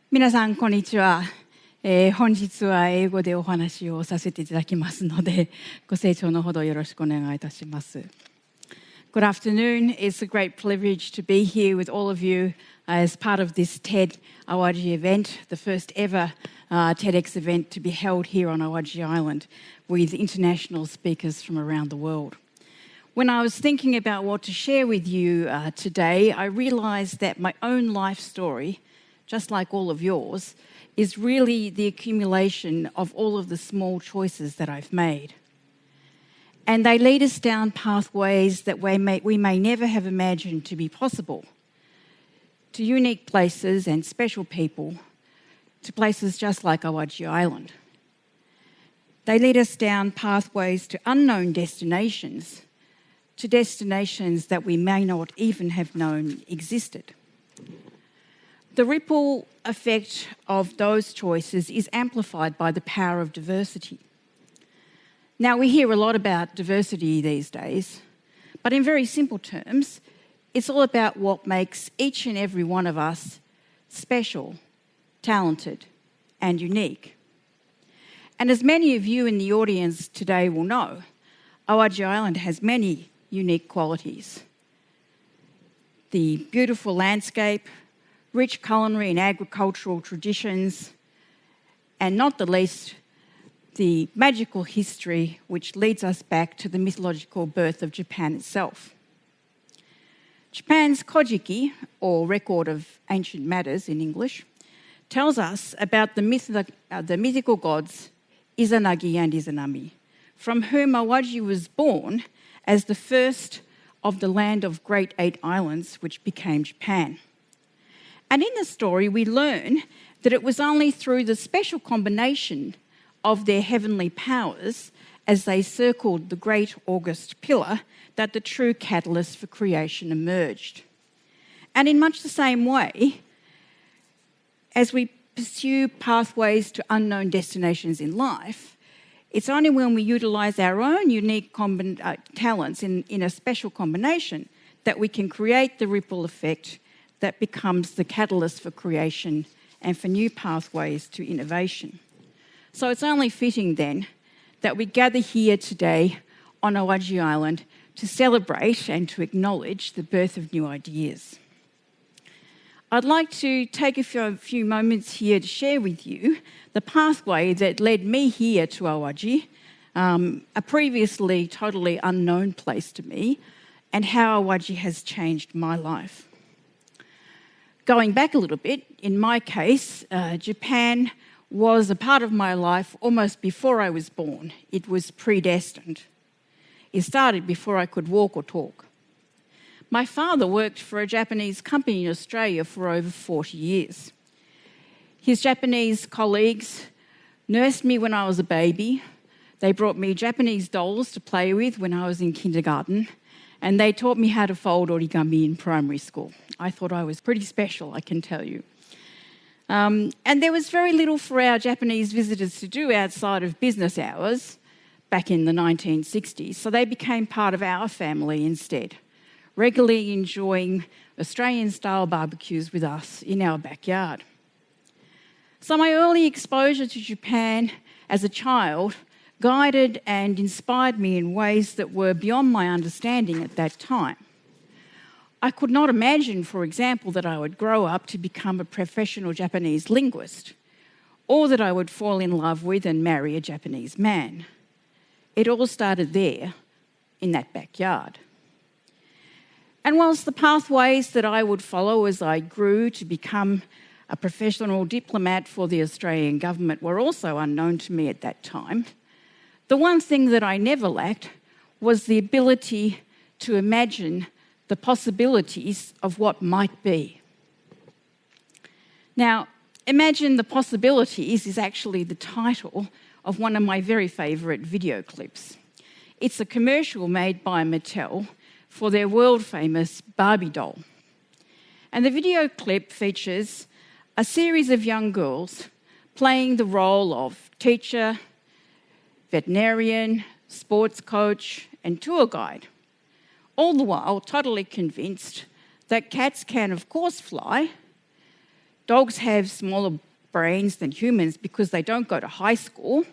皆さんこんにちは。本日は英語でお話をさせていただきますので、ご清聴のほどよろしくお願いいたします。Good afternoon. It's a great privilege to be here with all of you as part of this TEDxAwaji event, the first ever TEDx event to be held here on Awaji Island with international speakers from around the world. When I was thinking about what to share with you today, I realised that my own life story, just like all of yours, is really the accumulation of all of the small choices that I've made. And they lead us down pathways that we may never have imagined to be possible, to unique places and special people, to places just like Awaji Island. They lead us down pathways to unknown destinations, to destinations that we may not even have known existed. The ripple effect of those choices is amplified by the power of diversity. Now, we hear a lot about diversity these days, but in very simple terms, it's all about what makes each and every one of us special, talented, and unique. And as many of you in the audience today will know, Awaji Island has many unique qualities. The beautiful landscape, rich culinary and agricultural traditions, and not the least, the magical history which leads us back to the mythological birth of Japan itself. Japan's Kojiki, or Record of Ancient Matters in English, tells us about the mythical gods Izanagi and Izanami, from whom Awaji was born as the first of the land of great 8 islands which became Japan. And in the story, we learn that it was only through the special combination of their heavenly powers as they circled the great august pillar that the true catalyst for creation emerged. And in much the same way, as we pursue pathways to unknown destinations in life, it's only when we utilise our own unique talents in a special combination that we can create the ripple effect that becomes the catalyst for creation and for new pathways to innovation. So it's only fitting then that we gather here today on Awaji Island to celebrate and to acknowledge the birth of new ideas. I'd like to take a few moments here to share with you the pathway that led me here to Awaji, a previously totally unknown place to me, and how Awaji has changed my life. Going back a little bit, in my case, Japan was a part of my life almost before I was born. It was predestined. It started before I could walk or talk. My father worked for a Japanese company in Australia for over 40 years. His Japanese colleagues nursed me when I was a baby. They brought me Japanese dolls to play with when I was in kindergarten, and they taught me how to fold origami in primary school. I thought I was pretty special, I can tell you. And there was very little for our Japanese visitors to do outside of business hours back in the 1960s, so they became part of our family instead, regularly enjoying Australian-style barbecues with us in our backyard. So my early exposure to Japan as a child guided and inspired me in ways that were beyond my understanding at that time. I could not imagine, for example, that I would grow up to become a professional Japanese linguist, or that I would fall in love with and marry a Japanese man. It all started there, in that backyard. And whilst the pathways that I would follow as I grew to become a professional diplomat for the Australian government were also unknown to me at that time, the one thing that I never lacked was the ability to imagine the possibilities of what might be. Now, Imagine the Possibilities is actually the title of one of my very favourite video clips. It's a commercial made by Mattel for their world-famous Barbie doll. And the video clip features a series of young girls playing the role of teacher, veterinarian, sports coach, and tour guide, all the while totally convinced that cats can, of course, fly, dogs have smaller brains than humans because they don't go to high school.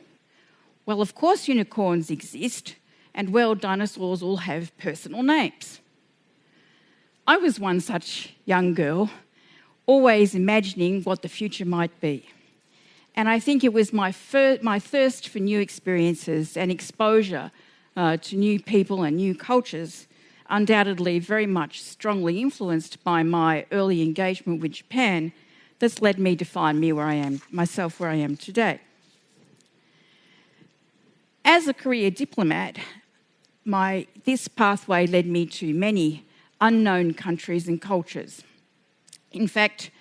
Well, of course unicorns exist, and well, dinosaurs all have personal names. I was one such young girl, always imagining what the future might be. And I think it was my thirst for new experiences and exposure to new people and new cultures, undoubtedly very much strongly influenced by my early engagement with Japan, that's led me to find where I am today. As a career diplomat, this pathway led me to many unknown countries and cultures. In fact,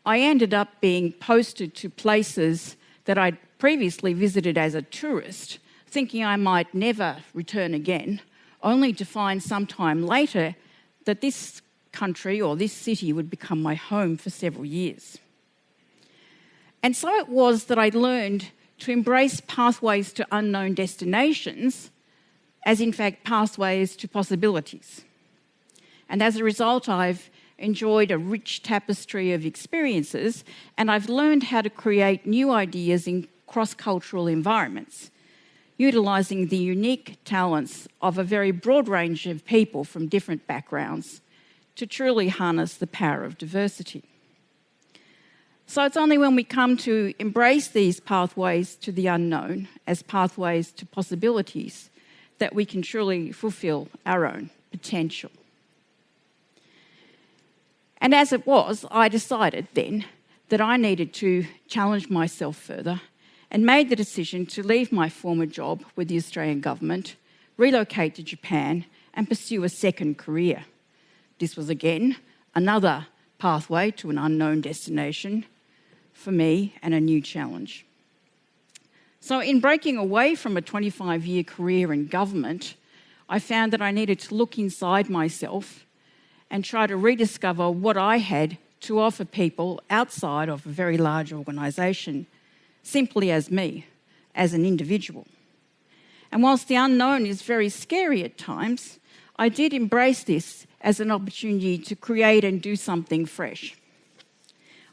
I ended up being posted to places that I'd previously visited as a tourist, thinking I might never return again, only to find sometime later that this country or this city would become my home for several years. And so it was that I learned to embrace pathways to unknown destinations as, in fact, pathways to possibilities. And as a result, I've enjoyed a rich tapestry of experiences, and I've learned how to create new ideas in cross-cultural environments, utilising the unique talents of a very broad range of people from different backgrounds to truly harness the power of diversity. So it's only when we come to embrace these pathways to the unknown as pathways to possibilities that we can truly fulfil our own potential. And as it was, I decided then that I needed to challenge myself further and made the decision to leave my former job with the Australian government, relocate to Japan and pursue a second career. This was again another pathway to an unknown destination for me and a new challenge. So in breaking away from a 25-year career in government, I found that I needed to look inside myself and try to rediscover what I had to offer people outside of a very large organisation, simply as me, as an individual. And whilst the unknown is very scary at times, I did embrace this as an opportunity to create and do something fresh.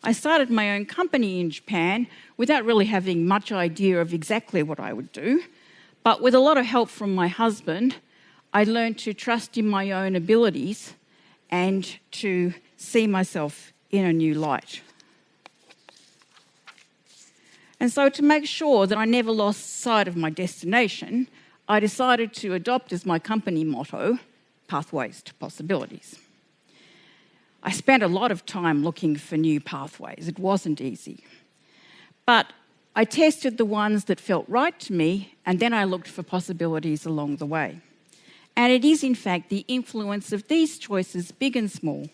I started my own company in Japan without really having much idea of exactly what I would do, but with a lot of help from my husband, I learned to trust in my own abilities and to see myself in a new light. And so to make sure that I never lost sight of my destination, I decided to adopt as my company motto, pathways to possibilities. I spent a lot of time looking for new pathways. It wasn't easy. But I tested the ones that felt right to me, and then I looked for possibilities along the way. And it is, in fact, the influence of these choices, big and small,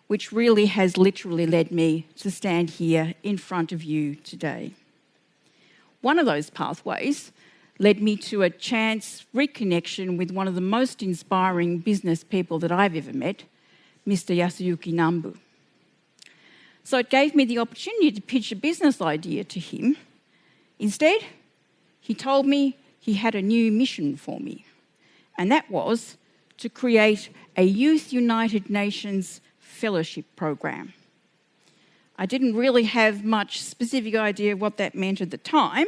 which really has literally led me to stand here in front of you today. One of those pathways led me to a chance reconnection with one of the most inspiring business people that I've ever met, Mr. Yasuyuki Nambu. So it gave me the opportunity to pitch a business idea to him. Instead, he told me he had a new mission for me, and that was to create a Youth United Nations fellowship program. I didn't really have much specific idea what that meant at the time,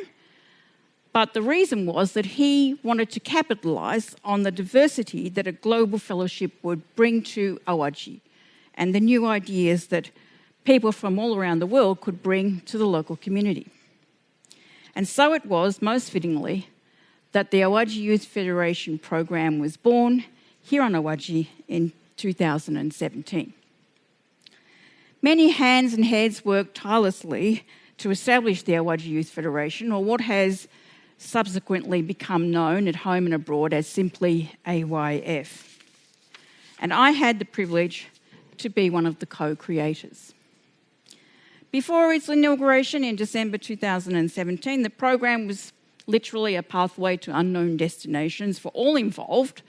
but the reason was that he wanted to capitalise on the diversity that a global fellowship would bring to Awaji and the new ideas that people from all around the world could bring to the local community. And so it was, most fittingly, that the Awaji Youth Federation program was born here on Awaji in 2017. Many hands and heads worked tirelessly to establish the Awaji Youth Federation, or what has subsequently become known at home and abroad as simply AYF. And I had the privilege to be one of the co-creators. Before its inauguration in December 2017, the program was literally a pathway to unknown destinations for all involved,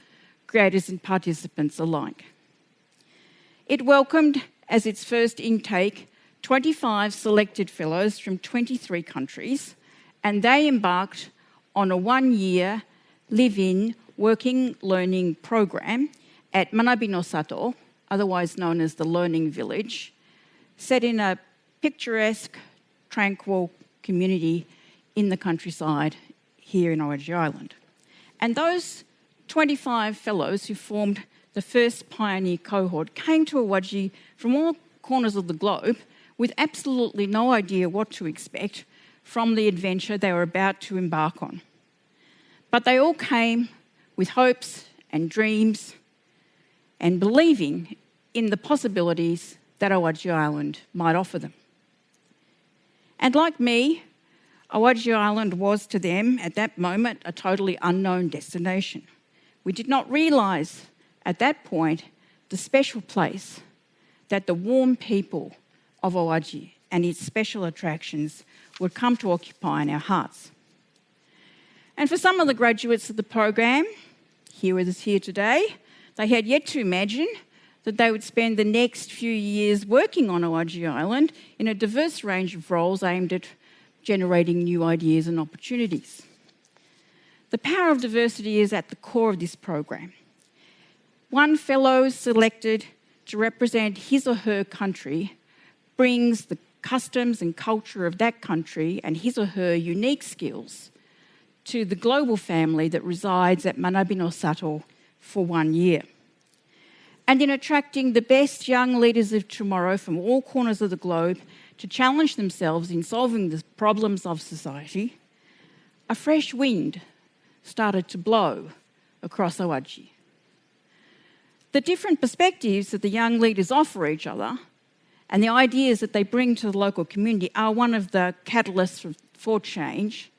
creators and participants alike. It welcomed, as its first intake, 25 selected fellows from 23 countries, and they embarked on a one-year live-in working learning program at Manabi no Sato, otherwise known as the Learning Village, set in a picturesque, tranquil community in the countryside here in Awaji Island. And those 25 fellows who formed the first pioneer cohort came to Awaji from all corners of the globe with absolutely no idea what to expect from the adventure they were about to embark on. But they all came with hopes and dreams and believing in the possibilities that Awaji Island might offer them. And like me, Awaji Island was to them at that moment a totally unknown destination. We did not realise at that point the special place that the warm people of Awaji and its special attractions would come to occupy in our hearts. And for some of the graduates of the program, here today, they had yet to imagine that they would spend the next few years working on Awaji Island in a diverse range of roles aimed at generating new ideas and opportunities. The power of diversity is at the core of this program. One fellow selected to represent his or her country brings the customs and culture of that country and his or her unique skills to the global family that resides at Manabino Sato for 1 year. And in attracting the best young leaders of tomorrow from all corners of the globe to challenge themselves in solving the problems of society, a fresh wind started to blow across Awaji. The different perspectives that the young leaders offer each other and the ideas that they bring to the local community are one of the catalysts for change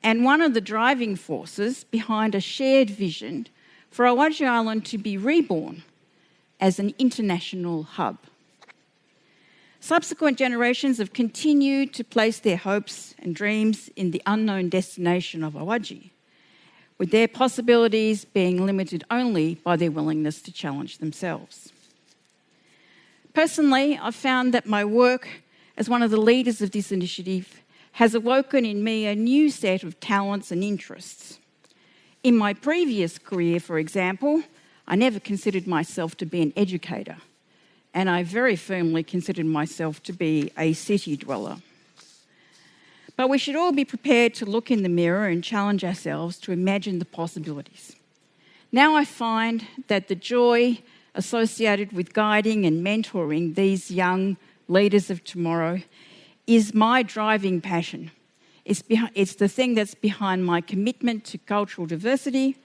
and one of the driving forces behind a shared vision for Awaji Island to be reborn as an international hub. Subsequent generations have continued to place their hopes and dreams in the unknown destination of Awaji, with their possibilities being limited only by their willingness to challenge themselves. Personally, I've found that my work as one of the leaders of this initiative has awoken in me a new set of talents and interests. In my previous career, for example, I never considered myself to be an educator, and I very firmly considered myself to be a city dweller. But we should all be prepared to look in the mirror and challenge ourselves to imagine the possibilities. Now I find that the joy associated with guiding and mentoring these young leaders of tomorrow is my driving passion. It's the thing that's behind my commitment to cultural diversity,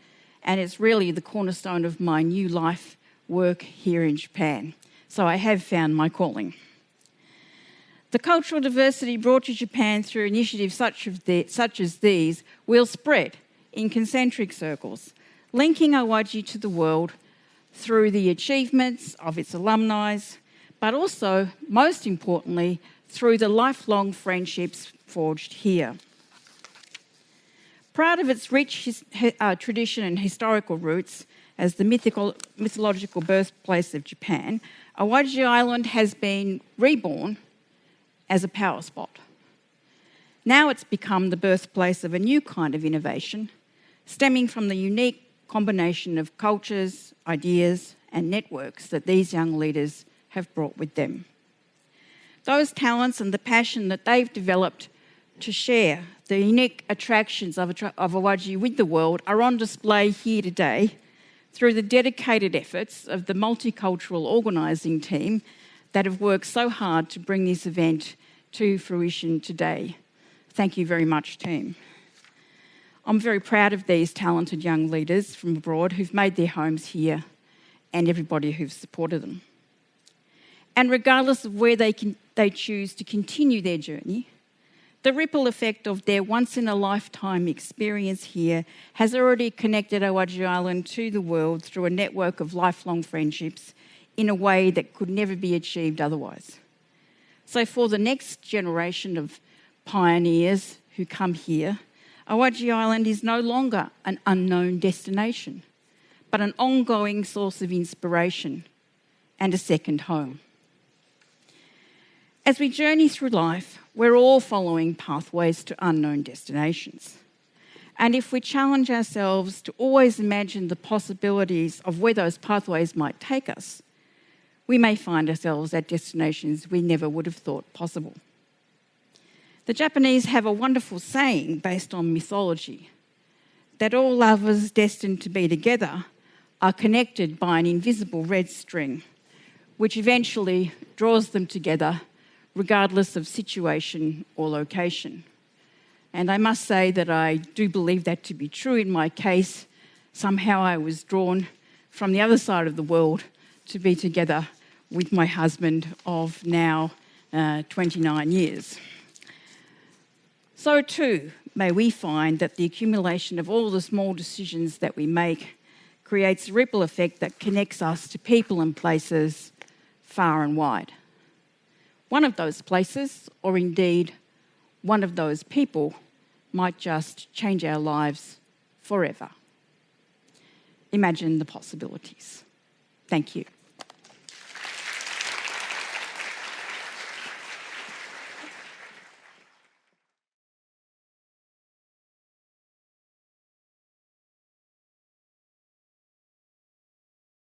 and it's really the cornerstone of my new life work here in Japan. So I have found my calling. The cultural diversity brought to Japan through initiatives such as these will spread in concentric circles, linking Awaji to the world through the achievements of its alumni, but also, most importantly, through the lifelong friendships forged here. Proud of its rich tradition and historical roots as the mythological birthplace of Japan, Awaji Island has been reborn as a power spot. Now it's become the birthplace of a new kind of innovation, stemming from the unique combination of cultures, ideas, and networks that these young leaders have brought with them. Those talents and the passion that they've developed to share the unique attractions of Awaji with the world are on display here today through the dedicated efforts of the multicultural organising team that have worked so hard to bring this event to fruition today. Thank you very much, team. I'm very proud of these talented young leaders from abroad who've made their homes here and everybody who's supported them. And regardless of where they choose to continue their journey, the ripple effect of their once-in-a-lifetime experience here has already connected Awaji Island to the world through a network of lifelong friendships in a way that could never be achieved otherwise. So for the next generation of pioneers who come here, Awaji Island is no longer an unknown destination, but an ongoing source of inspiration and a second home. As we journey through life, we're all following pathways to unknown destinations. And if we challenge ourselves to always imagine the possibilities of where those pathways might take us, we may find ourselves at destinations we never would have thought possible. The Japanese have a wonderful saying based on mythology, that all lovers destined to be together are connected by an invisible red string, which eventually draws them together regardless of situation or location. And I must say that I do believe that to be true in my case. Somehow I was drawn from the other side of the world to be together with my husband of now 29 years. So too, may we find that the accumulation of all the small decisions that we make creates a ripple effect that connects us to people and places far and wide. One of those places, or indeed one of those people, might just change our lives forever. Imagine the possibilities. Thank you.